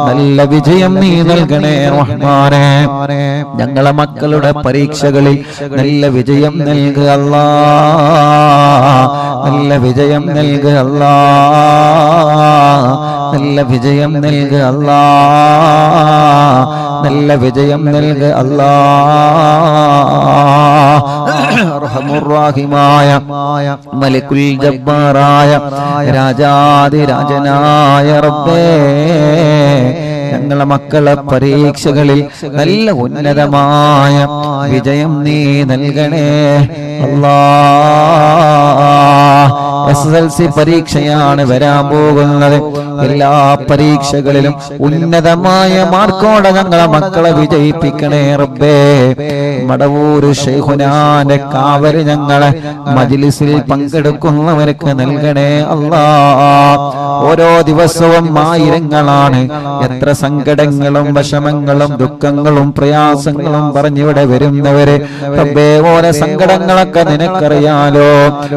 നല്ല വിജയം നീ നൽകണേ റഹ്മാനേ. ഞങ്ങളെ മക്കളുടെ പരീക്ഷകളിൽ നല്ല വിജയം നൽകുക അല്ലാ, നല്ല വിജയം നൽകുക അല്ലാ, നല്ല വിജയം നൽകുക അല്ലാ, നല്ല വിജയം നൽകുക അല്ലാ. റഹ്മുർ-റഹീമായ മലിക്കുൽ ജബ്ബാറായ രാജാധിരാജനായ റബ്ബേ, ഞങ്ങളെ മക്കളെ പരീക്ഷകളിൽ നല്ല ഉന്നതമായ വിജയം നീ നൽകണേ അല്ലാ. SSLC പരീക്ഷയാണ് വരാൻ പോകുന്നത്. എല്ലാ പരീക്ഷകളിലും ഉന്നതമായ മാർക്കോടെ ഞങ്ങളെ മക്കളെ വിജയിപ്പിക്കണേ റബ്ബേ. മടവൂര് ശൈഖുനാന്റെ കാവല് ഞങ്ങളെ മജ്ലിസിൽ പങ്കെടുക്കുന്നവർക്ക് നൽകണേ അല്ലാ. ഓരോ ദിവസവും ആയിരങ്ങളാണ് എത്ര സങ്കടങ്ങളും വിഷമങ്ങളും ദുഃഖങ്ങളും പ്രയാസങ്ങളും പറഞ്ഞിവിടെ വരുന്നവര്. റബ്ബേ, ഓരോ സങ്കടങ്ങളൊക്കെ നിനക്കറിയാലോ,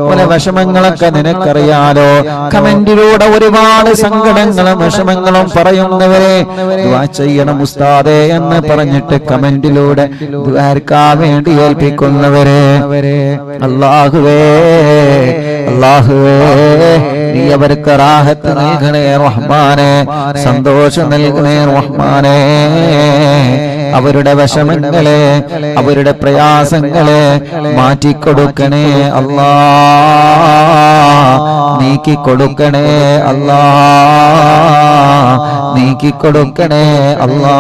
ഓരോ വിഷമങ്ങളൊക്കെ നിനക്കറിയാലോ. കമന്റിലൂടെ ഒരുപാട് സങ്കടങ്ങളും വിഷമങ്ങളും പറയുന്നവരെ ദുആ ചെയ്യണം ഉസ്താദേ എന്ന് പറഞ്ഞിട്ട് കമന്റിലൂടെ ദുആർക്കാ വേണ്ടി ഏൽപ്പിക്കുന്നവരെ അല്ലാഹുവേ, അല്ലാഹുവേ, നീ അവർക്ക് റാഹത്ത് നൽകണേ റഹ്മാനേ, സന്തോഷം നൽകണേ റഹ്മാനേ. അവരുടെ വിഷമങ്ങളെ അവരുടെ പ്രയാസങ്ങളെ മാറ്റിക്കൊടുക്കണേ അല്ലാ, നീക്കിക്കൊടുക്കണേ അല്ലാ, നീക്കിക്കൊടുക്കണേ അല്ലാ.